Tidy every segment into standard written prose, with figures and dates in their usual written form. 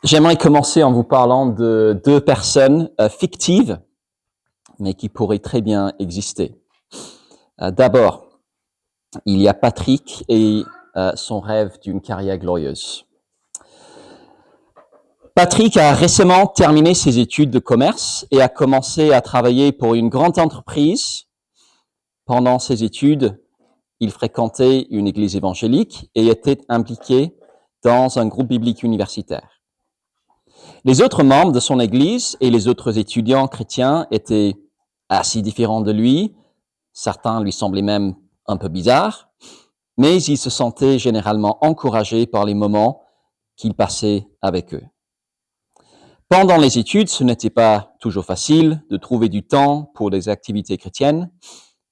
J'aimerais commencer en vous parlant de deux personnes fictives, mais qui pourraient très bien exister. D'abord, il y a Patrick et son rêve d'une carrière glorieuse. Patrick a récemment terminé ses études de commerce et a commencé à travailler pour une grande entreprise. Pendant ses études, il fréquentait une église évangélique et était impliqué dans un groupe biblique universitaire. Les autres membres de son église et les autres étudiants chrétiens étaient assez différents de lui. Certains lui semblaient même un peu bizarres, mais il se sentait généralement encouragé par les moments qu'il passait avec eux. Pendant les études, ce n'était pas toujours facile de trouver du temps pour des activités chrétiennes,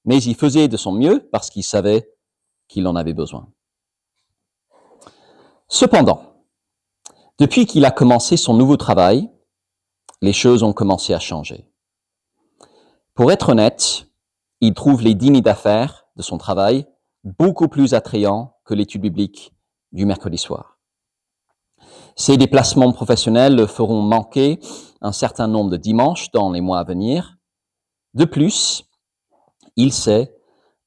mais il faisait de son mieux parce qu'il savait qu'il en avait besoin. Cependant, depuis qu'il a commencé son nouveau travail, les choses ont commencé à changer. Pour être honnête, il trouve les dîners d'affaires de son travail beaucoup plus attrayants que l'étude biblique du mercredi soir. Ses déplacements professionnels le feront manquer un certain nombre de dimanches dans les mois à venir. De plus, il sait,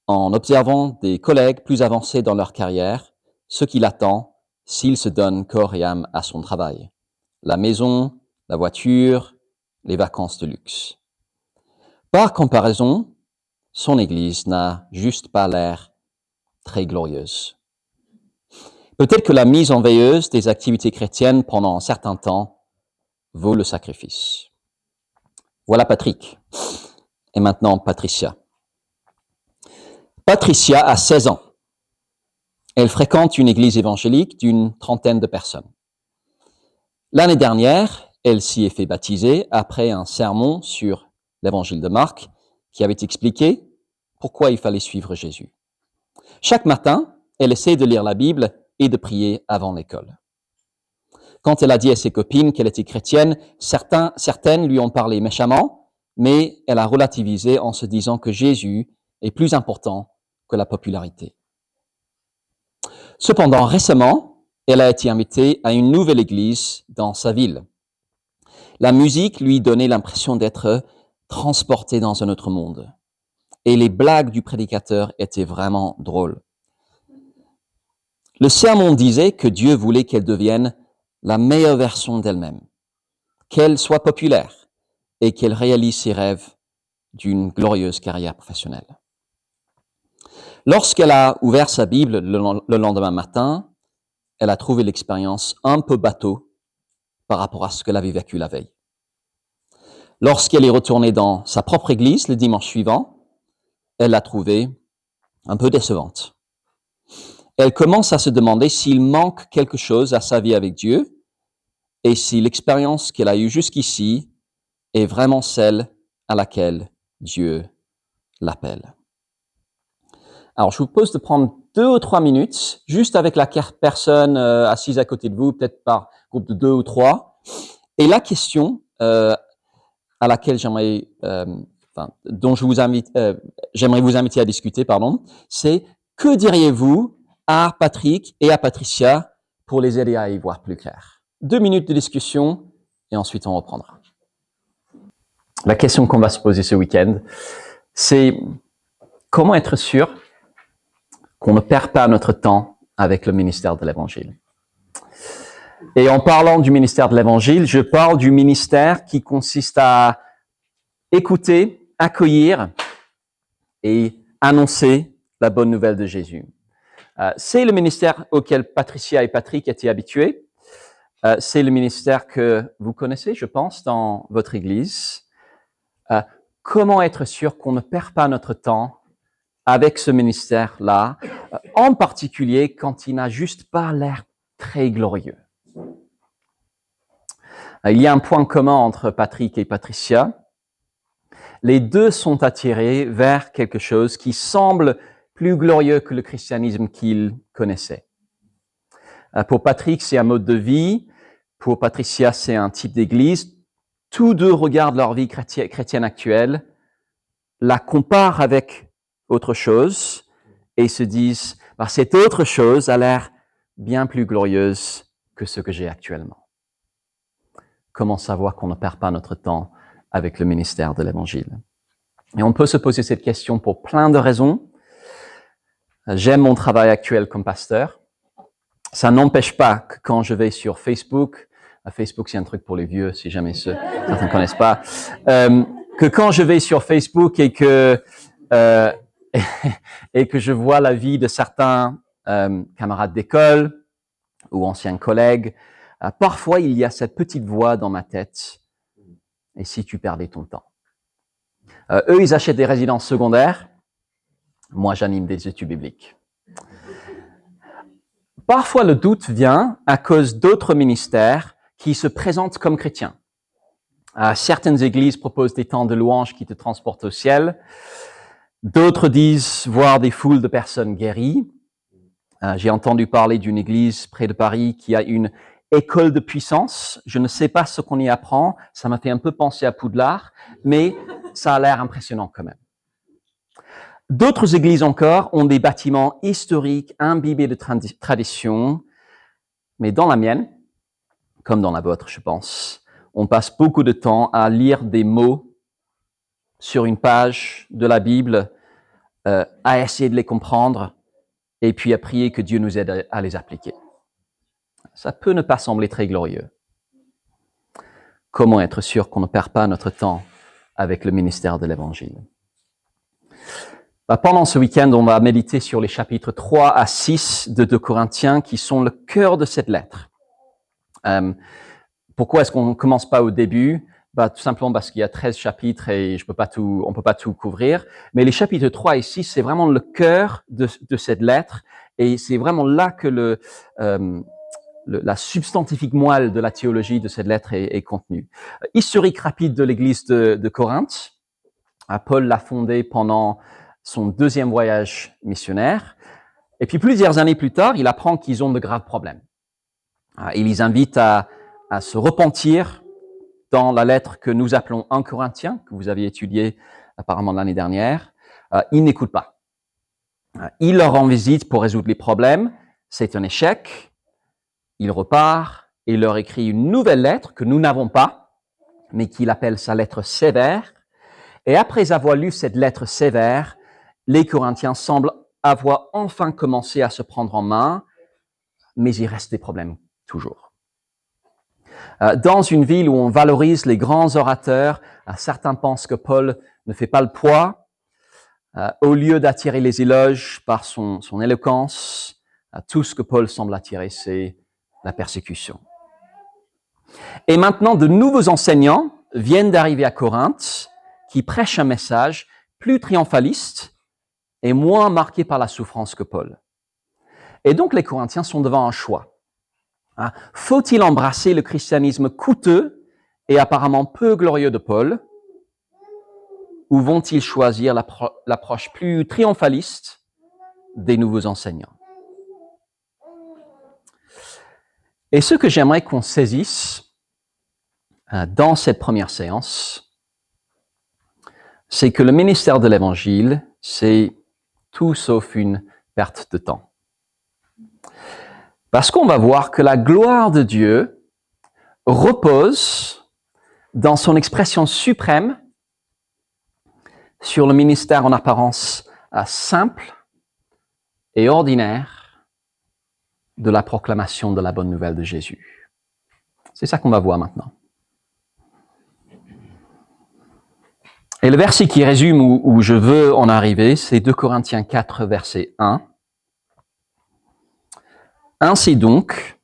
en observant des collègues plus avancés dans leur carrière, ce qu'il attend s'il se donne corps et âme à son travail. La maison, la voiture, les vacances de luxe. Par comparaison, son Église n'a juste pas l'air très glorieuse. Peut-être que la mise en veilleuse des activités chrétiennes pendant un certain temps vaut le sacrifice. Voilà Patrick. Et maintenant Patricia. Patricia a 16 ans. Elle fréquente une église évangélique d'une trentaine de personnes. L'année dernière, elle s'y est fait baptiser après un sermon sur l'évangile de Marc qui avait expliqué pourquoi il fallait suivre Jésus. Chaque matin, elle essaie de lire la Bible et de prier avant l'école. Quand elle a dit à ses copines qu'elle était chrétienne, certaines lui ont parlé méchamment, mais elle a relativisé en se disant que Jésus est plus important que la popularité. Cependant, récemment, elle a été invitée à une nouvelle église dans sa ville. La musique lui donnait l'impression d'être transportée dans un autre monde. Et les blagues du prédicateur étaient vraiment drôles. Le sermon disait que Dieu voulait qu'elle devienne la meilleure version d'elle-même, qu'elle soit populaire et qu'elle réalise ses rêves d'une glorieuse carrière professionnelle. Lorsqu'elle a ouvert sa Bible le lendemain matin, elle a trouvé l'expérience un peu bateau par rapport à ce qu'elle avait vécu la veille. Lorsqu'elle est retournée dans sa propre église le dimanche suivant, elle l'a trouvée un peu décevante. Elle commence à se demander s'il manque quelque chose à sa vie avec Dieu et si l'expérience qu'elle a eue jusqu'ici est vraiment celle à laquelle Dieu l'appelle. Alors, je vous propose de prendre 2 ou 3 minutes, juste avec la personne assise à côté de vous, peut-être par groupe de 2 ou 3. Et la question à laquelle j'aimerais vous inviter à discuter, c'est que diriez-vous à Patrick et à Patricia pour les aider à y voir plus clair? 2 minutes de discussion et ensuite on reprendra. La question qu'on va se poser ce week-end, c'est comment être sûr qu'on ne perd pas notre temps avec le ministère de l'Évangile. Et en parlant du ministère de l'Évangile, je parle du ministère qui consiste à écouter, accueillir et annoncer la bonne nouvelle de Jésus. C'est le ministère auquel Patricia et Patrick étaient habitués. C'est le ministère que vous connaissez, je pense, dans votre église. Comment être sûr qu'on ne perd pas notre temps avec ce ministère-là, en particulier quand il n'a juste pas l'air très glorieux. Il y a un point commun entre Patrick et Patricia. Les deux sont attirés vers quelque chose qui semble plus glorieux que le christianisme qu'ils connaissaient. Pour Patrick, c'est un mode de vie. Pour Patricia, c'est un type d'église. Tous deux regardent leur vie chrétienne actuelle, la comparent avec autre chose et se disent cette autre chose a l'air bien plus glorieuse que ce que j'ai actuellement. comment savoir qu'on ne perd pas notre temps avec le ministère de l'Évangile? Et on peut se poser cette question pour plein de raisons. J'aime mon travail actuel comme pasteur. Ça n'empêche pas que quand je vais sur Facebook, Facebook c'est un truc pour les vieux, si jamais certains ne connaissent pas, que quand je vais sur Facebook et que je vois la vie de certains camarades d'école ou anciens collègues, parfois il y a cette petite voix dans ma tête. Et si tu perdais ton temps? Eux, ils achètent des résidences secondaires. Moi, j'anime des études bibliques. Parfois, le doute vient à cause d'autres ministères qui se présentent comme chrétiens. Certaines églises proposent des temps de louange qui te transportent au ciel. D'autres disent voir des foules de personnes guéries. J'ai entendu parler d'une église près de Paris qui a une école de puissance. Je ne sais pas ce qu'on y apprend. Ça m'a fait un peu penser à Poudlard, mais ça a l'air impressionnant quand même. D'autres églises encore ont des bâtiments historiques imbibés de tradition, mais dans la mienne, comme dans la vôtre, je pense, on passe beaucoup de temps à lire des mots sur une page de la Bible, à essayer de les comprendre, et puis à prier que Dieu nous aide à les appliquer. Ça peut ne pas sembler très glorieux. Comment être sûr qu'on ne perd pas notre temps avec le ministère de l'Évangile? Pendant ce week-end, on va méditer sur les chapitres 3 à 6 de 2 Corinthiens qui sont le cœur de cette lettre. Pourquoi est-ce qu'on ne commence pas au début? Tout simplement parce qu'il y a 13 chapitres et on peut pas tout couvrir. Mais les chapitres 3 et 6, c'est vraiment le cœur de cette lettre et c'est vraiment là que la substantifique moelle de la théologie de cette lettre est contenue. Historique rapide de l'église de Corinthe. Paul l'a fondée pendant son deuxième voyage missionnaire. Et puis plusieurs années plus tard, il apprend qu'ils ont de graves problèmes. Il les invite à se repentir dans la lettre que nous appelons 1 Corinthiens, que vous aviez étudié apparemment l'année dernière. Ils n'écoutent pas. Il leur rend visite pour résoudre les problèmes. C'est un échec. Il repart et leur écrit une nouvelle lettre que nous n'avons pas, mais qu'il appelle sa lettre sévère. Et après avoir lu cette lettre sévère, les Corinthiens semblent avoir enfin commencé à se prendre en main, mais il reste des problèmes toujours. Dans une ville où on valorise les grands orateurs, certains pensent que Paul ne fait pas le poids. Au lieu d'attirer les éloges par son éloquence, tout ce que Paul semble attirer, c'est la persécution. Et maintenant, de nouveaux enseignants viennent d'arriver à Corinthe qui prêchent un message plus triomphaliste et moins marqué par la souffrance que Paul. Et donc, les Corinthiens sont devant un choix. Faut-il embrasser le christianisme coûteux et apparemment peu glorieux de Paul, ou vont-ils choisir l'approche plus triomphaliste des nouveaux enseignants? Et ce que j'aimerais qu'on saisisse dans cette première séance, c'est que le ministère de l'Évangile, c'est tout sauf une perte de temps. Parce qu'on va voir que la gloire de Dieu repose dans son expression suprême sur le ministère en apparence simple et ordinaire de la proclamation de la bonne nouvelle de Jésus. C'est ça qu'on va voir maintenant. Et le verset qui résume où je veux en arriver, c'est 2 Corinthiens 4, verset 1. Ainsi donc,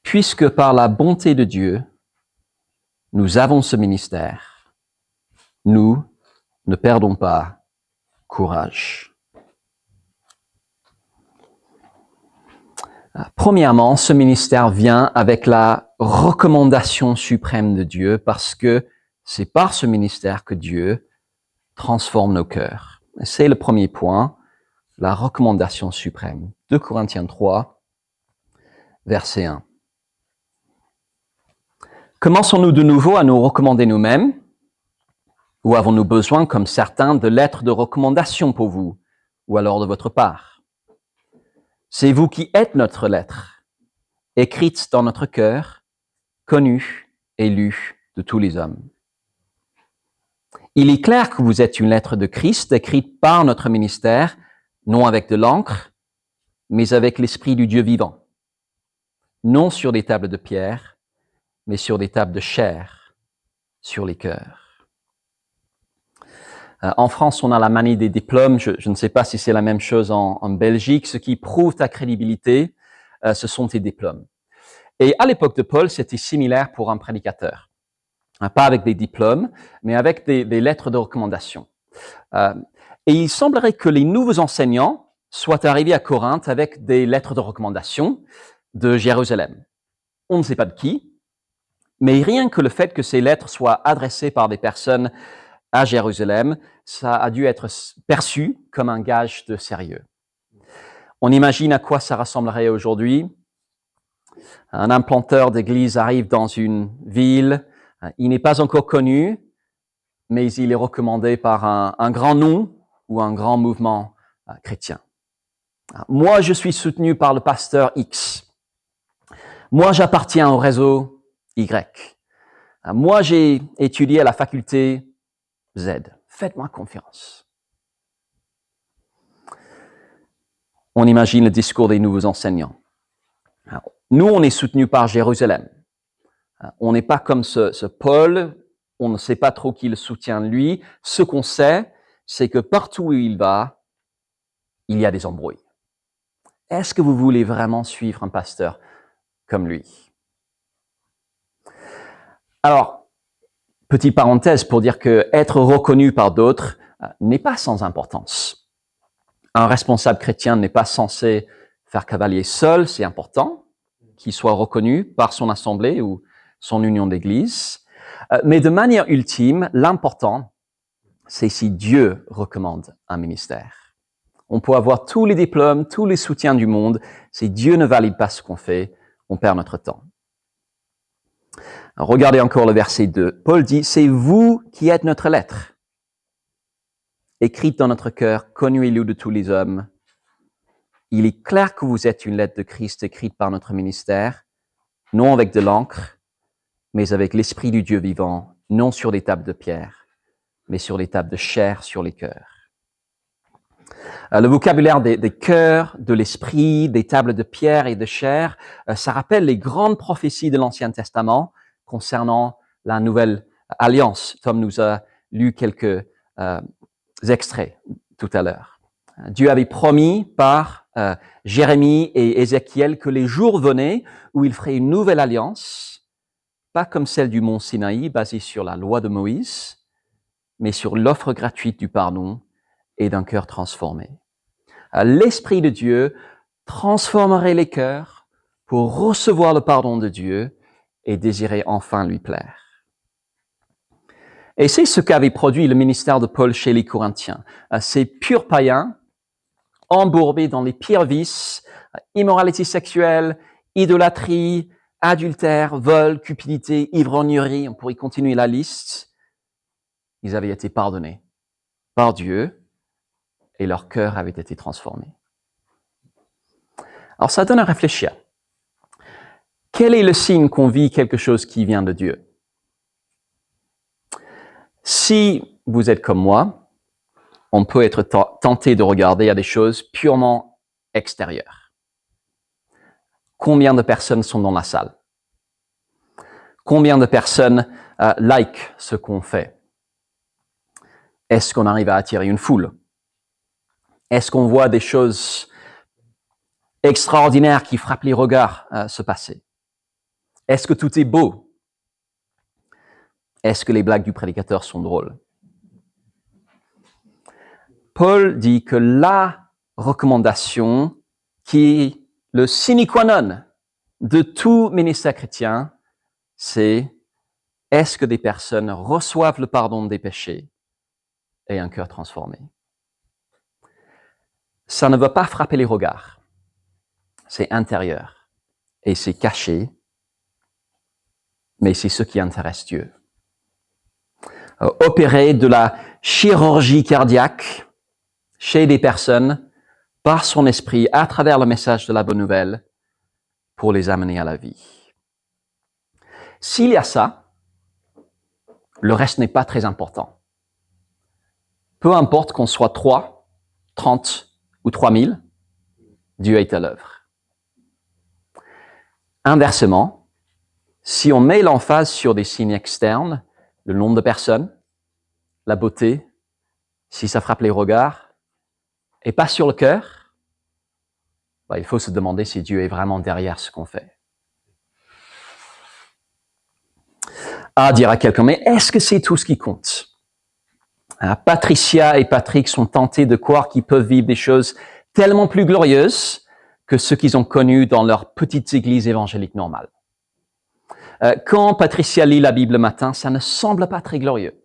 puisque par la bonté de Dieu, nous avons ce ministère, nous ne perdons pas courage. Premièrement, ce ministère vient avec la recommandation suprême de Dieu parce que c'est par ce ministère que Dieu transforme nos cœurs. C'est le premier point, la recommandation suprême. 2 Corinthiens 3, verset 1. Commençons-nous de nouveau à nous recommander nous-mêmes, ou avons-nous besoin, comme certains, de lettres de recommandation pour vous, ou alors de votre part? C'est vous qui êtes notre lettre, écrite dans notre cœur, connue élu de tous les hommes. Il est clair que vous êtes une lettre de Christ écrite par notre ministère, non avec de l'encre, mais avec l'Esprit du Dieu vivant. Non sur des tables de pierre, mais sur des tables de chair, sur les cœurs. En France, on a la manie des diplômes. Je ne sais pas si c'est la même chose en Belgique. Ce qui prouve ta crédibilité, ce sont tes diplômes. Et à l'époque de Paul, c'était similaire pour un prédicateur. Pas avec des diplômes, mais avec des lettres de recommandation. Et il semblerait que les nouveaux enseignants soient arrivés à Corinthe avec des lettres de recommandation de Jérusalem. On ne sait pas de qui, mais rien que le fait que ces lettres soient adressées par des personnes à Jérusalem, ça a dû être perçu comme un gage de sérieux. On imagine à quoi ça ressemblerait aujourd'hui. Un implanteur d'église arrive dans une ville, il n'est pas encore connu, mais il est recommandé par un grand nom ou un grand mouvement chrétien. Moi, je suis soutenu par le pasteur X. Moi, j'appartiens au réseau Y. Moi, j'ai étudié à la faculté Z. Faites-moi confiance. On imagine le discours des nouveaux enseignants. Alors, nous, on est soutenu par Jérusalem. On n'est pas comme ce Paul, on ne sait pas trop qui le soutient lui. Ce qu'on sait, c'est que partout où il va, il y a des embrouilles. Est-ce que vous voulez vraiment suivre un pasteur comme lui? Alors, petite parenthèse pour dire que être reconnu par d'autres n'est pas sans importance. Un responsable chrétien n'est pas censé faire cavalier seul, c'est important qu'il soit reconnu par son assemblée ou son union d'église. Mais de manière ultime, l'important, c'est si Dieu recommande un ministère. On peut avoir tous les diplômes, tous les soutiens du monde. Si Dieu ne valide pas ce qu'on fait, on perd notre temps. Alors, regardez encore le verset 2. Paul dit, c'est vous qui êtes notre lettre, écrite dans notre cœur, connue et lue de tous les hommes. Il est clair que vous êtes une lettre de Christ écrite par notre ministère, non avec de l'encre, mais avec l'Esprit du Dieu vivant, non sur des tables de pierre, mais sur les tables de chair, sur les cœurs. Le vocabulaire des cœurs, de l'esprit, des tables de pierre et de chair, ça rappelle les grandes prophéties de l'Ancien Testament concernant la nouvelle alliance. Tom nous a lu quelques extraits tout à l'heure. Dieu avait promis par Jérémie et Ézéchiel que les jours venaient où il ferait une nouvelle alliance, pas comme celle du mont Sinaï, basée sur la loi de Moïse, mais sur l'offre gratuite du pardon et d'un cœur transformé. L'Esprit de Dieu transformerait les cœurs pour recevoir le pardon de Dieu et désirer enfin lui plaire. Et c'est ce qu'avait produit le ministère de Paul chez les Corinthiens. Ces purs païens, embourbés dans les pires vices, immoralité sexuelle, idolâtrie, adultère, vol, cupidité, ivrognerie, on pourrait continuer la liste. Ils avaient été pardonnés par Dieu et leur cœur avait été transformé. Alors ça donne à réfléchir. Quel est le signe qu'on vit quelque chose qui vient de Dieu? Si vous êtes comme moi, on peut être tenté de regarder à des choses purement extérieures. Combien de personnes sont dans la salle? Combien de personnes like ce qu'on fait? Est-ce qu'on arrive à attirer une foule? Est-ce qu'on voit des choses extraordinaires qui frappent les regards se passer? Est-ce que tout est beau? Est-ce que les blagues du prédicateur sont drôles? Paul dit que la recommandation qui est le sine qua non de tout ministère chrétien, c'est est-ce que des personnes reçoivent le pardon des péchés et un cœur transformé? Ça ne va pas frapper les regards. C'est intérieur et c'est caché, mais c'est ce qui intéresse Dieu. Opérer de la chirurgie cardiaque chez des personnes par son esprit à travers le message de la bonne nouvelle pour les amener à la vie. S'il y a ça, le reste n'est pas très important. Peu importe qu'on soit 3, 30 ou 3000, Dieu est à l'œuvre. Inversement, si on met l'emphase sur des signes externes, le nombre de personnes, la beauté, si ça frappe les regards, et pas sur le cœur, il faut se demander si Dieu est vraiment derrière ce qu'on fait. Ah, dira quelqu'un, mais est-ce que c'est tout ce qui compte? Patricia et Patrick sont tentés de croire qu'ils peuvent vivre des choses tellement plus glorieuses que ce qu'ils ont connu dans leurs petites églises évangéliques normales. Quand Patricia lit la Bible le matin, ça ne semble pas très glorieux.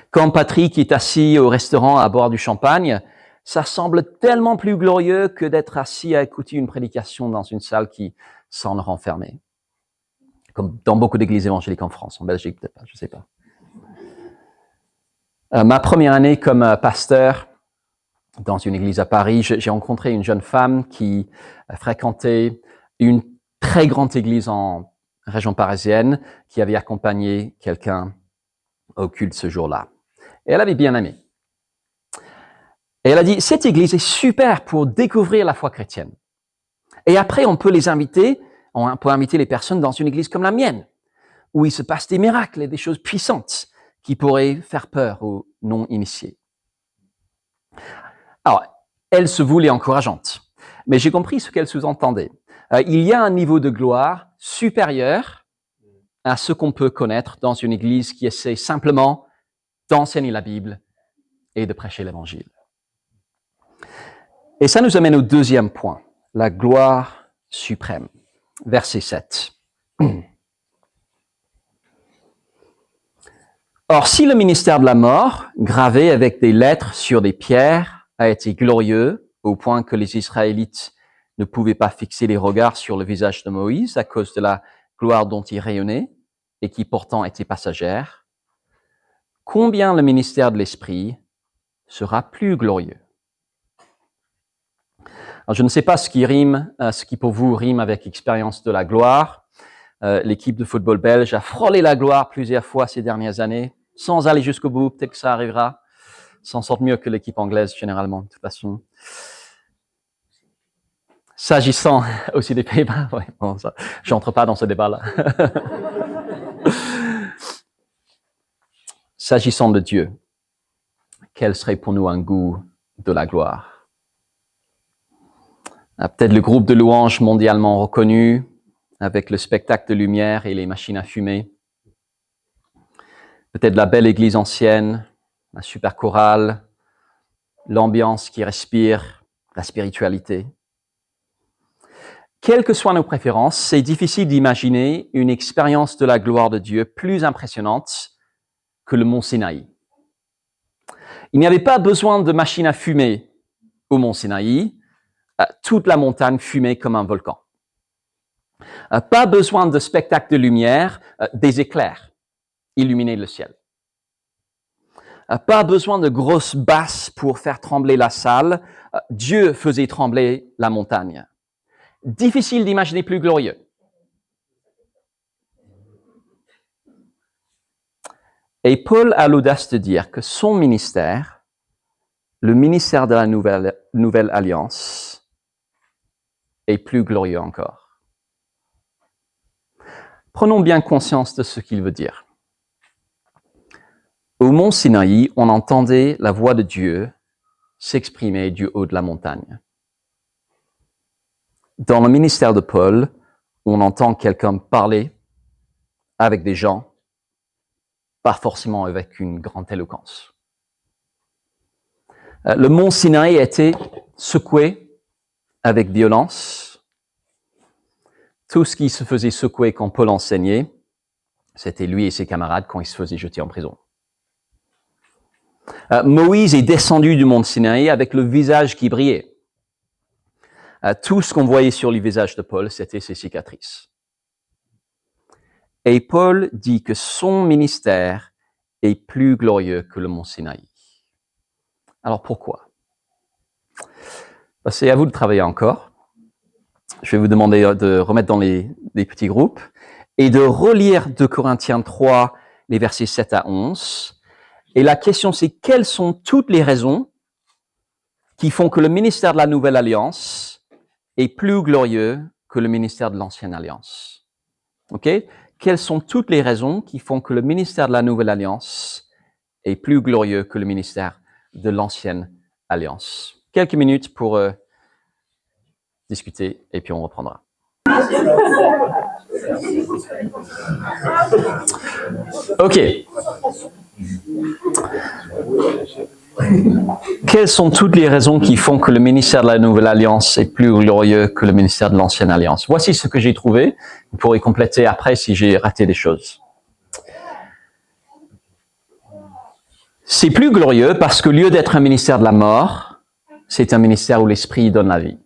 Quand Patrick est assis au restaurant à boire du champagne, ça semble tellement plus glorieux que d'être assis à écouter une prédication dans une salle qui semble renfermée. Comme dans beaucoup d'églises évangéliques en France, en Belgique peut-être pas, je ne sais pas. Ma première année comme pasteur dans une église à Paris, j'ai rencontré une jeune femme qui fréquentait une très grande église en région parisienne qui avait accompagné quelqu'un au culte ce jour-là. Et elle avait bien aimé. Et elle a dit, cette église est super pour découvrir la foi chrétienne. Et après, on peut inviter les personnes dans une église comme la mienne, où il se passe des miracles et des choses puissantes qui pourraient faire peur aux non-initiés. Alors, elle se voulait encourageante, mais j'ai compris ce qu'elle sous-entendait. Il y a un niveau de gloire supérieur à ce qu'on peut connaître dans une église qui essaie simplement d'enseigner la Bible et de prêcher l'Évangile. Et ça nous amène au deuxième point, la gloire suprême. Verset 7. Or, si le ministère de la mort, gravé avec des lettres sur des pierres, a été glorieux, au point que les Israélites ne pouvaient pas fixer les regards sur le visage de Moïse à cause de la gloire dont il rayonnait, et qui pourtant était passagère, combien le ministère de l'Esprit sera plus glorieux? Alors, je ne sais pas ce qui pour vous rime avec expérience de la gloire. L'équipe de football belge a frôlé la gloire plusieurs fois ces dernières années, sans aller jusqu'au bout, peut-être que ça arrivera. S'en sortent mieux que l'équipe anglaise, généralement, de toute façon. S'agissant aussi des Pays-Bas, j'entre pas dans ce débat-là. S'agissant de Dieu, quel serait pour nous un goût de la gloire? Peut-être le groupe de louanges mondialement reconnu, avec le spectacle de lumière et les machines à fumer. Peut-être la belle église ancienne, la super chorale, l'ambiance qui respire, la spiritualité. Quelles que soient nos préférences, c'est difficile d'imaginer une expérience de la gloire de Dieu plus impressionnante que le mont Sinaï. Il n'y avait pas besoin de machines à fumer au mont Sinaï, toute la montagne fumait comme un volcan. Pas besoin de spectacle de lumière, des éclairs illuminaient le ciel. Pas besoin de grosses basses pour faire trembler la salle, Dieu faisait trembler la montagne. Difficile d'imaginer plus glorieux. Et Paul a l'audace de dire que son ministère, le ministère de la nouvelle alliance, est plus glorieux encore. Prenons bien conscience de ce qu'il veut dire. Au mont Sinaï, on entendait la voix de Dieu s'exprimer du haut de la montagne. Dans le ministère de Paul, on entend quelqu'un parler avec des gens, pas forcément avec une grande éloquence. Le mont Sinaï a été secoué avec violence. Tout ce qui se faisait secouer quand Paul enseignait, c'était lui et ses camarades quand ils se faisaient jeter en prison. Moïse est descendu du mont Sinaï avec le visage qui brillait. Tout ce qu'on voyait sur le visage de Paul, c'était ses cicatrices. Et Paul dit que son ministère est plus glorieux que le mont Sinaï. Alors pourquoi? C'est à vous de travailler encore. Je vais vous demander de remettre dans les petits groupes et de relire 2 Corinthiens 3 les versets 7 à 11. Et la question, c'est quelles sont toutes les raisons qui font que le ministère de la Nouvelle Alliance est plus glorieux que le ministère de l'Ancienne Alliance? OK? Quelles sont toutes les raisons qui font que le ministère de la Nouvelle Alliance est plus glorieux que le ministère de l'Ancienne Alliance? Quelques minutes pour discuter et puis on reprendra. OK. Quelles sont toutes les raisons qui font que le ministère de la Nouvelle Alliance est plus glorieux que le ministère de l'Ancienne Alliance? Voici ce que j'ai trouvé. Vous pourrez compléter après si j'ai raté des choses. C'est plus glorieux parce qu'au lieu d'être un ministère de la mort, c'est un ministère où l'Esprit donne la vie.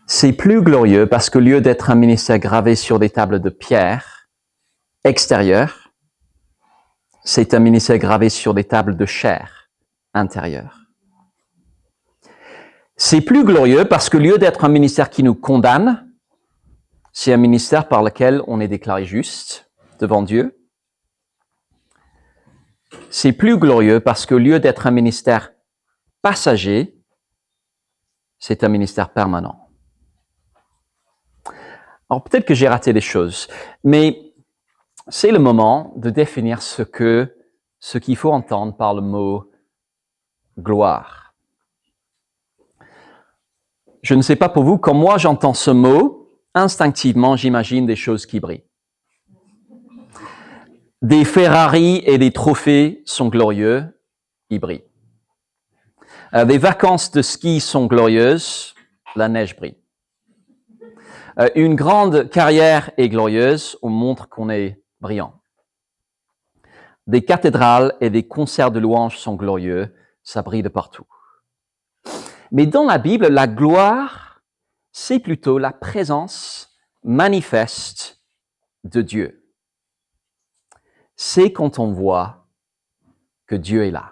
C'est plus glorieux parce qu'au lieu d'être un ministère gravé sur des tables de pierre extérieures, c'est un ministère gravé sur des tables de chair intérieure. C'est plus glorieux parce qu'au lieu d'être un ministère qui nous condamne, c'est un ministère par lequel on est déclaré juste devant Dieu. C'est plus glorieux parce qu'au lieu d'être un ministère passager, c'est un ministère permanent. Alors peut-être que j'ai raté des choses, mais c'est le moment de définir ce qu'il faut entendre par le mot gloire. Je ne sais pas pour vous, quand moi j'entends ce mot, instinctivement j'imagine des choses qui brillent. Des Ferrari et des trophées sont glorieux, ils brillent. Des vacances de ski sont glorieuses, la neige brille. Une grande carrière est glorieuse, on montre qu'on est brillant. Des cathédrales et des concerts de louanges sont glorieux, ça brille de partout. Mais dans la Bible, la gloire, c'est plutôt la présence manifeste de Dieu. C'est quand on voit que Dieu est là.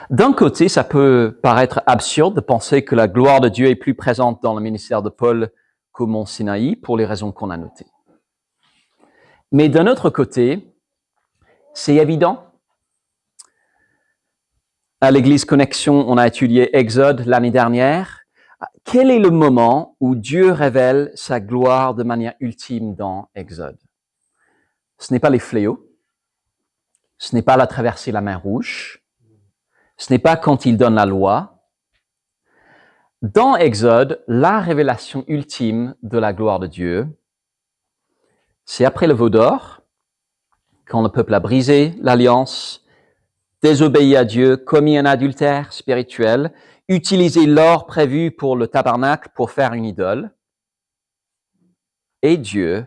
D'un côté, ça peut paraître absurde de penser que la gloire de Dieu est plus présente dans le ministère de Paul qu'au mont Sinaï pour les raisons qu'on a notées. Mais d'un autre côté, c'est évident. À l'Église Connexion, on a étudié Exode l'année dernière. Quel est le moment où Dieu révèle sa gloire de manière ultime dans Exode? Ce n'est pas les fléaux. Ce n'est pas la traversée de la mer Rouge. Ce n'est pas quand il donne la loi. Dans Exode, la révélation ultime de la gloire de Dieu, c'est après le veau d'or, quand le peuple a brisé l'alliance, désobéi à Dieu, commis un adultère spirituel, utilisé l'or prévu pour le tabernacle pour faire une idole, et Dieu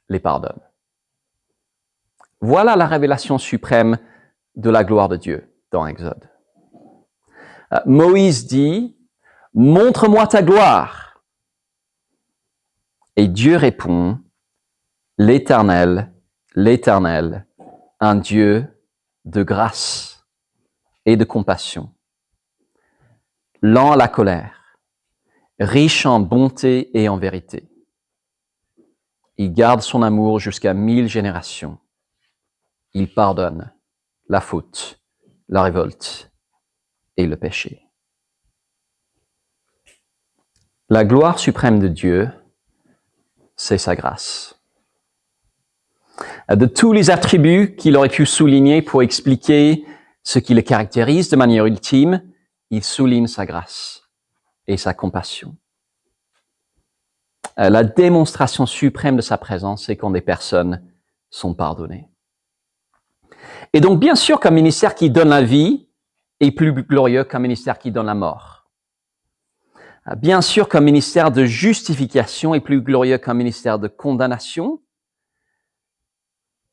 les pardonne. Voilà la révélation suprême de la gloire de Dieu dans Exode. Moïse dit, « Montre-moi ta gloire ». Et Dieu répond, « L'Éternel, l'Éternel, un Dieu de grâce et de compassion, lent à la colère, riche en bonté et en vérité. Il garde son amour jusqu'à 1000 générations. Il pardonne la faute, la révolte et le péché. » La gloire suprême de Dieu, c'est sa grâce. De tous les attributs qu'il aurait pu souligner pour expliquer ce qui le caractérise de manière ultime, il souligne sa grâce et sa compassion. La démonstration suprême de sa présence, c'est quand des personnes sont pardonnées. Et donc, bien sûr, qu'un ministère qui donne la vie est plus glorieux qu'un ministère qui donne la mort. Bien sûr qu'un ministère de justification est plus glorieux qu'un ministère de condamnation.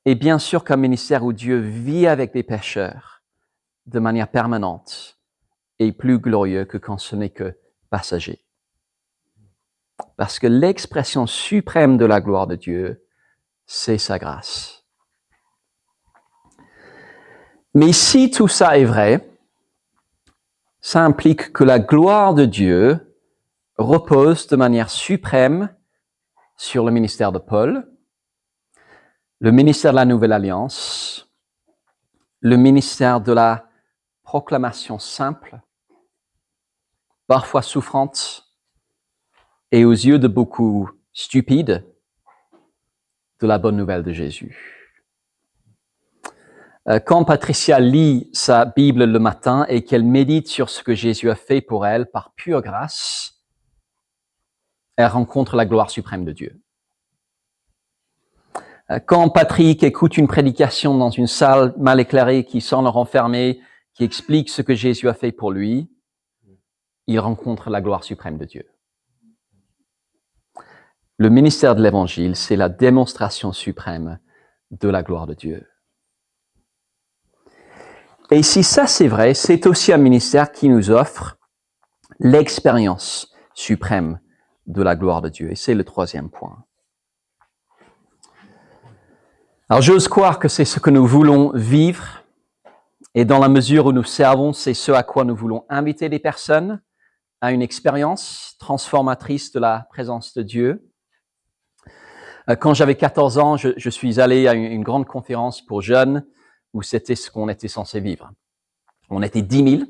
Et bien sûr qu'un ministère où Dieu vit avec des pécheurs de manière permanente est plus glorieux que quand ce n'est que passager. Parce que l'expression suprême de la gloire de Dieu, c'est sa grâce. Mais si tout ça est vrai, ça implique que la gloire de Dieu repose de manière suprême sur le ministère de Paul, le ministère de la Nouvelle Alliance, le ministère de la proclamation simple, parfois souffrante, et aux yeux de beaucoup stupide, de la bonne nouvelle de Jésus. Quand Patricia lit sa Bible le matin et qu'elle médite sur ce que Jésus a fait pour elle par pure grâce, elle rencontre la gloire suprême de Dieu. Quand Patrick écoute une prédication dans une salle mal éclairée qui sent le renfermer, qui explique ce que Jésus a fait pour lui, il rencontre la gloire suprême de Dieu. Le ministère de l'Évangile, c'est la démonstration suprême de la gloire de Dieu. Et si ça c'est vrai, c'est aussi un ministère qui nous offre l'expérience suprême de la gloire de Dieu. Et c'est le troisième point. Alors j'ose croire que c'est ce que nous voulons vivre, et dans la mesure où nous servons, c'est ce à quoi nous voulons inviter les personnes, à une expérience transformatrice de la présence de Dieu. Quand j'avais 14 ans, je suis allé à une grande conférence pour jeunes où c'était ce qu'on était censé vivre. On était 10 000.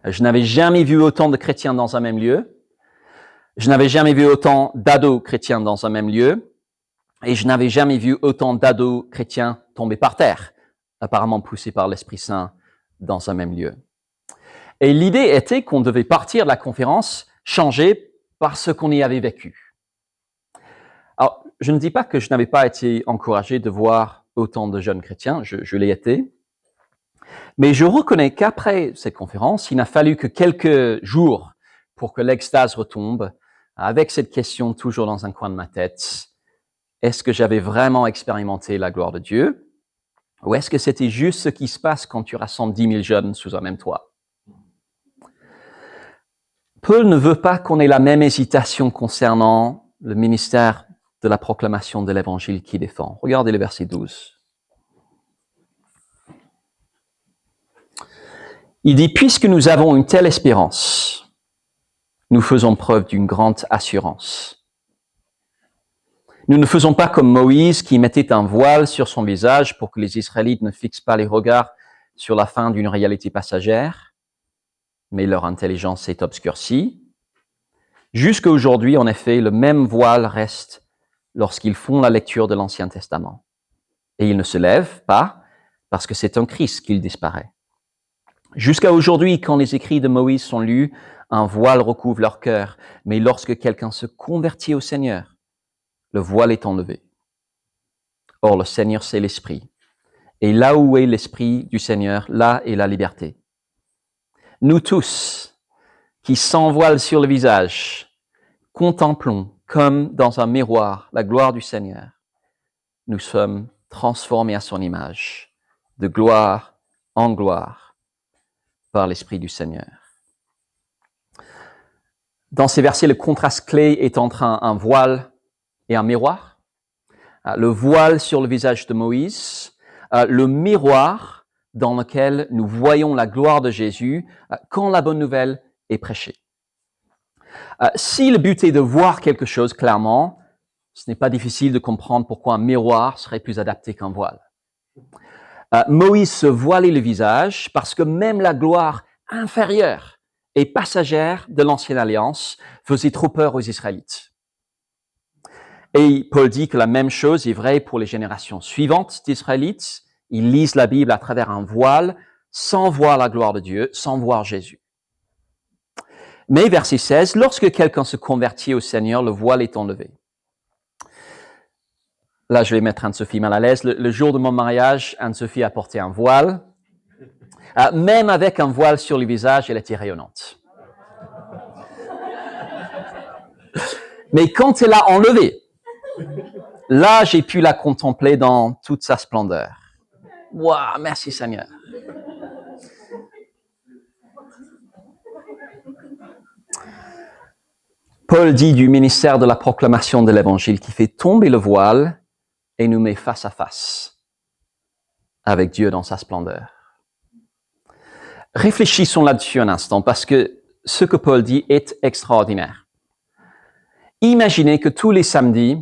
Je n'avais jamais vu autant de chrétiens dans un même lieu. Je n'avais jamais vu autant d'ados chrétiens dans un même lieu. Et je n'avais jamais vu autant d'ados chrétiens tomber par terre, apparemment poussés par l'Esprit Saint dans un même lieu. Et l'idée était qu'on devait partir de la conférence changé par ce qu'on y avait vécu. Alors, je ne dis pas que je n'avais pas été encouragé de voir autant de jeunes chrétiens, je l'ai été. Mais je reconnais qu'après cette conférence, il n'a fallu que quelques jours pour que l'extase retombe, avec cette question toujours dans un coin de ma tête. Est-ce que j'avais vraiment expérimenté la gloire de Dieu? Ou est-ce que c'était juste ce qui se passe quand tu rassembles 10 000 jeunes sous un même toit? Paul ne veut pas qu'on ait la même hésitation concernant le ministère de la proclamation de l'Évangile qu'il défend. Regardez le verset 12. Il dit, puisque nous avons une telle espérance, nous faisons preuve d'une grande assurance. Nous ne faisons pas comme Moïse qui mettait un voile sur son visage pour que les Israélites ne fixent pas les regards sur la fin d'une réalité passagère, mais leur intelligence s'est obscurcie. Jusqu'à aujourd'hui, en effet, le même voile reste lorsqu'ils font la lecture de l'Ancien Testament. Et il ne se lève pas parce que c'est en Christ qu'il disparaît. Jusqu'à aujourd'hui, quand les écrits de Moïse sont lus, un voile recouvre leur cœur. Mais lorsque quelqu'un se convertit au Seigneur, le voile est enlevé. Or, le Seigneur, c'est l'Esprit. Et là où est l'Esprit du Seigneur, là est la liberté. Nous tous, qui sans voile sur le visage, contemplons comme dans un miroir la gloire du Seigneur, nous sommes transformés à son image, de gloire en gloire, par l'Esprit du Seigneur. Dans ces versets, le contraste clé est entre un voile et un miroir. Le voile sur le visage de Moïse, le miroir dans lequel nous voyons la gloire de Jésus quand la bonne nouvelle est prêchée. Si le but est de voir quelque chose clairement, ce n'est pas difficile de comprendre pourquoi un miroir serait plus adapté qu'un voile. Moïse se voilait le visage parce que même la gloire inférieure et passagère de l'Ancienne Alliance faisait trop peur aux Israélites. Et Paul dit que la même chose est vraie pour les générations suivantes d'Israélites. Ils lisent la Bible à travers un voile, sans voir la gloire de Dieu, sans voir Jésus. Mais verset 16, lorsque quelqu'un se convertit au Seigneur, le voile est enlevé. Là, je vais mettre Anne-Sophie mal à l'aise. Le jour de mon mariage, Anne-Sophie a porté un voile. Même avec un voile sur le visage, elle était rayonnante. Mais quand elle l'a enlevé, là, j'ai pu la contempler dans toute sa splendeur. Waouh, merci Seigneur. Paul dit du ministère de la proclamation de l'Évangile qui fait tomber le voile et nous met face à face avec Dieu dans sa splendeur. Réfléchissons là-dessus un instant parce que ce que Paul dit est extraordinaire. Imaginez que tous les samedis,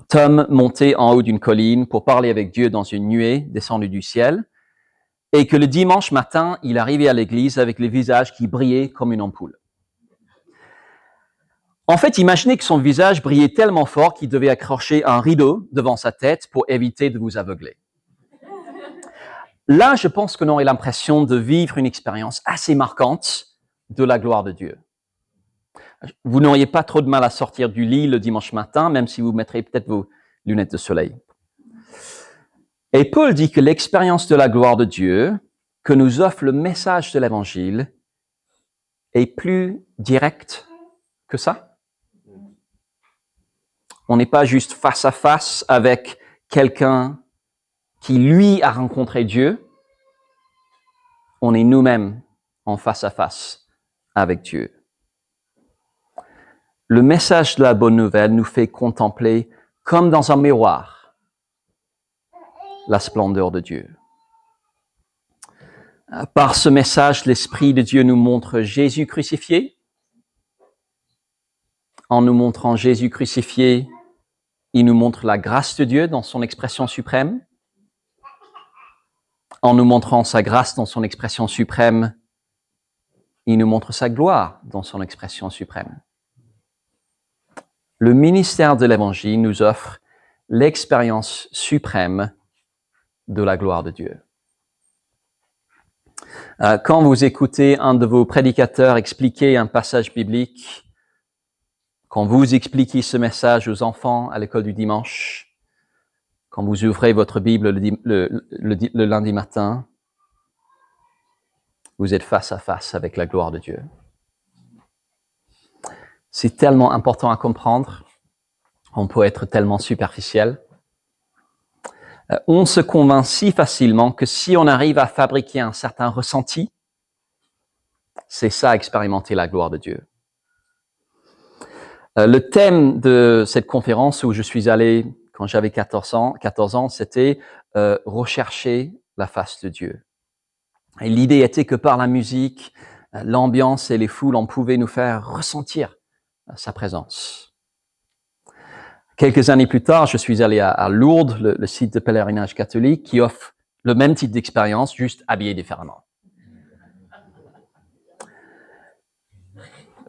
Tom montait en haut d'une colline pour parler avec Dieu dans une nuée descendue du ciel, et que le dimanche matin, il arrivait à l'église avec le visage qui brillait comme une ampoule. En fait, imaginez que son visage brillait tellement fort qu'il devait accrocher un rideau devant sa tête pour éviter de vous aveugler. Là, je pense qu'on aurait l'impression de vivre une expérience assez marquante de la gloire de Dieu. Vous n'auriez pas trop de mal à sortir du lit le dimanche matin, même si vous mettrez peut-être vos lunettes de soleil. Et Paul dit que l'expérience de la gloire de Dieu que nous offre le message de l'Évangile est plus directe que ça. On n'est pas juste face à face avec quelqu'un qui, lui, a rencontré Dieu. On est nous-mêmes en face à face avec Dieu. Le message de la bonne nouvelle nous fait contempler, comme dans un miroir, la splendeur de Dieu. Par ce message, l'Esprit de Dieu nous montre Jésus crucifié. En nous montrant Jésus crucifié, il nous montre la grâce de Dieu dans son expression suprême. En nous montrant sa grâce dans son expression suprême, il nous montre sa gloire dans son expression suprême. Le ministère de l'Évangile nous offre l'expérience suprême de la gloire de Dieu. Quand vous écoutez un de vos prédicateurs expliquer un passage biblique, quand vous expliquez ce message aux enfants à l'école du dimanche, quand vous ouvrez votre Bible le lundi matin, vous êtes face à face avec la gloire de Dieu. C'est tellement important à comprendre. On peut être tellement superficiel. On se convainc si facilement que si on arrive à fabriquer un certain ressenti, c'est ça, expérimenter la gloire de Dieu. Le thème de cette conférence où je suis allé quand j'avais 14 ans, c'était rechercher la face de Dieu. Et l'idée était que par la musique, l'ambiance et les foules, on pouvait nous faire ressentir sa présence. Quelques années plus tard, je suis allé à Lourdes, le site de pèlerinage catholique, qui offre le même type d'expérience, juste habillé différemment.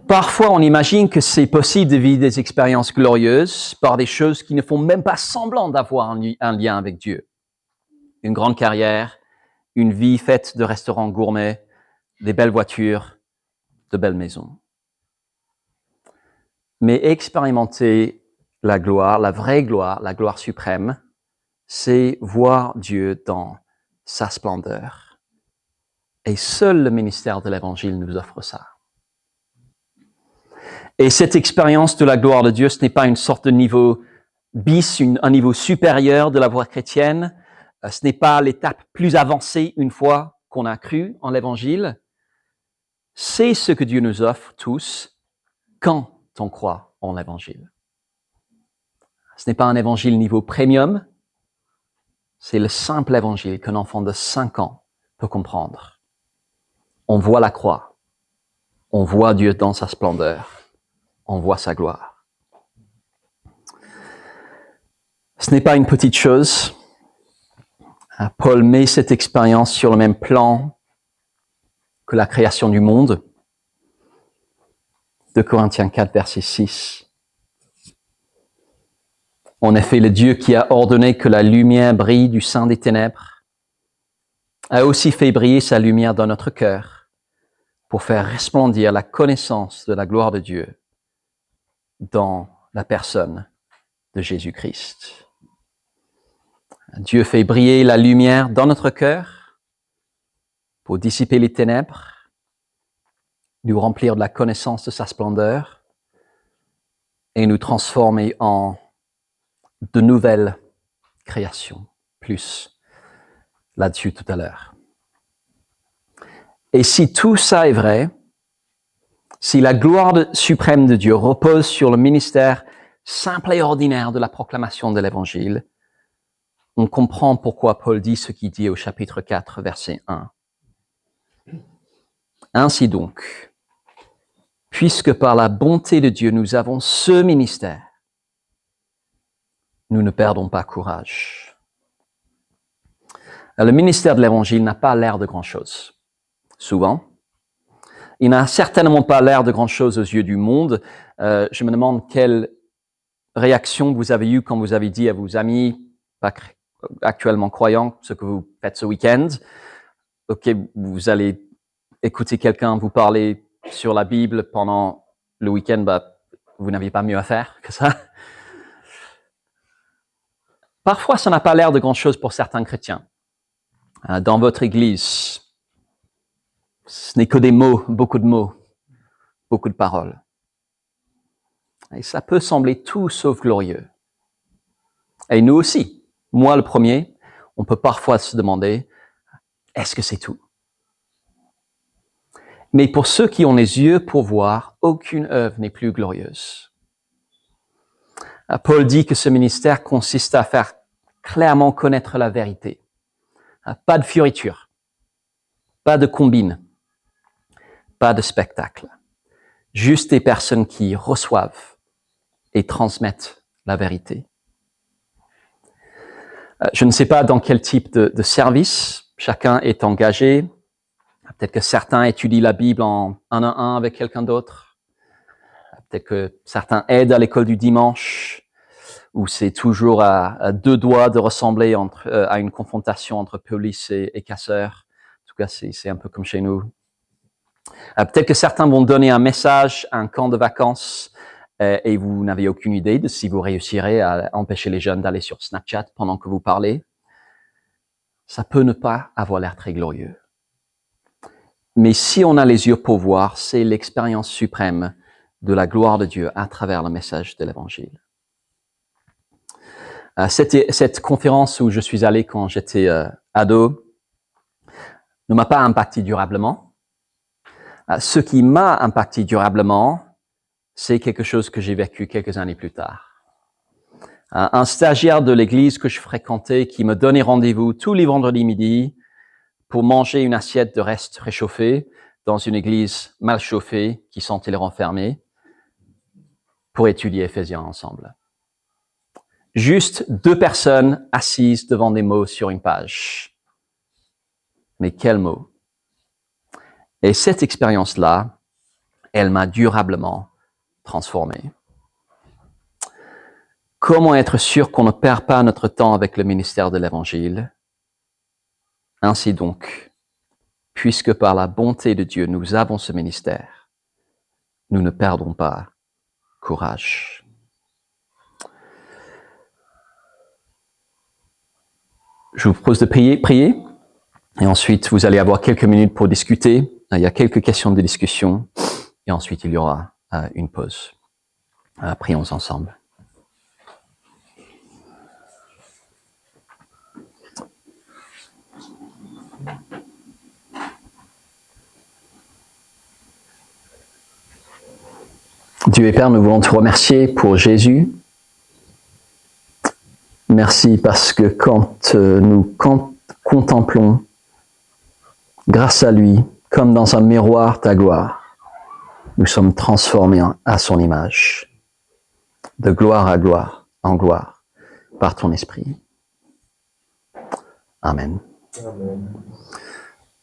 Parfois, on imagine que c'est possible de vivre des expériences glorieuses par des choses qui ne font même pas semblant d'avoir un lien avec Dieu. Une grande carrière, une vie faite de restaurants gourmets, des belles voitures, de belles maisons. Mais expérimenter la gloire, la vraie gloire, la gloire suprême, c'est voir Dieu dans sa splendeur. Et seul le ministère de l'Évangile nous offre ça. Et cette expérience de la gloire de Dieu, ce n'est pas une sorte de niveau bis, un niveau supérieur de la voie chrétienne. Ce n'est pas l'étape plus avancée une fois qu'on a cru en l'Évangile. C'est ce que Dieu nous offre tous quand on croit en l'Évangile. Ce n'est pas un évangile niveau premium, c'est le simple évangile qu'un enfant de 5 ans peut comprendre. On voit la croix, on voit Dieu dans sa splendeur, on voit sa gloire. Ce n'est pas une petite chose. Paul met cette expérience sur le même plan que la création du monde. 2 Corinthiens 4, verset 6. En effet, le Dieu qui a ordonné que la lumière brille du sein des ténèbres a aussi fait briller sa lumière dans notre cœur pour faire resplendir la connaissance de la gloire de Dieu dans la personne de Jésus-Christ. Dieu fait briller la lumière dans notre cœur pour dissiper les ténèbres, nous remplir de la connaissance de sa splendeur et nous transformer en de nouvelles créations, plus là-dessus tout à l'heure. Et si tout ça est vrai, si la gloire suprême de Dieu repose sur le ministère simple et ordinaire de la proclamation de l'Évangile, on comprend pourquoi Paul dit ce qu'il dit au chapitre 4, verset 1. Ainsi donc, puisque par la bonté de Dieu, nous avons ce ministère, nous ne perdons pas courage. Le ministère de l'Évangile n'a pas l'air de grand-chose, souvent. Il n'a certainement pas l'air de grand-chose aux yeux du monde. Je me demande quelle réaction vous avez eue quand vous avez dit à vos amis, pas actuellement croyants, ce que vous faites ce week-end. Ok, vous allez écouter quelqu'un vous parler sur la Bible pendant le week-end, vous n'aviez pas mieux à faire que ça. Parfois, ça n'a pas l'air de grand-chose pour certains chrétiens. Dans votre église, ce n'est que des mots, beaucoup de mots, beaucoup de paroles. Et ça peut sembler tout sauf glorieux. Et nous aussi, moi le premier, on peut parfois se demander, est-ce que c'est tout? Mais pour ceux qui ont les yeux pour voir, aucune œuvre n'est plus glorieuse. Paul dit que ce ministère consiste à faire clairement connaître la vérité. Pas de fioriture, pas de combine, pas de spectacle. Juste des personnes qui reçoivent et transmettent la vérité. Je ne sais pas dans quel type de service chacun est engagé. Peut-être que certains étudient la Bible en 1 à 1 avec quelqu'un d'autre. Peut-être que certains aident à l'école du dimanche, où c'est toujours à 2 doigts de ressembler à une confrontation entre police et casseurs. En tout cas, c'est un peu comme chez nous. Peut-être que certains vont donner un message à un camp de vacances et vous n'avez aucune idée de si vous réussirez à empêcher les jeunes d'aller sur Snapchat pendant que vous parlez. Ça peut ne pas avoir l'air très glorieux. Mais si on a les yeux pour voir, c'est l'expérience suprême de la gloire de Dieu à travers le message de l'Évangile. Cette conférence où je suis allé quand j'étais ado ne m'a pas impacté durablement. Ce qui m'a impacté durablement, c'est quelque chose que j'ai vécu quelques années plus tard. Un stagiaire de l'église que je fréquentais qui me donnait rendez-vous tous les vendredis midi pour manger une assiette de restes réchauffés dans une église mal chauffée qui sentait les renfermer pour étudier Éphésiens ensemble. Juste 2 personnes assises devant des mots sur une page. Mais quels mots! Et cette expérience-là, elle m'a durablement transformé. Comment être sûr qu'on ne perd pas notre temps avec le ministère de l'Évangile? Ainsi donc, puisque par la bonté de Dieu, nous avons ce ministère, nous ne perdons pas courage. Je vous propose de prier, et ensuite vous allez avoir quelques minutes pour discuter. Il y a quelques questions de discussion, et ensuite il y aura une pause. Prions ensemble. Dieu et Père, nous voulons te remercier pour Jésus. Merci parce que quand nous contemplons, grâce à lui, comme dans un miroir, ta gloire, nous sommes transformés à son image, de gloire à gloire, en gloire, par ton esprit. Amen. Amen.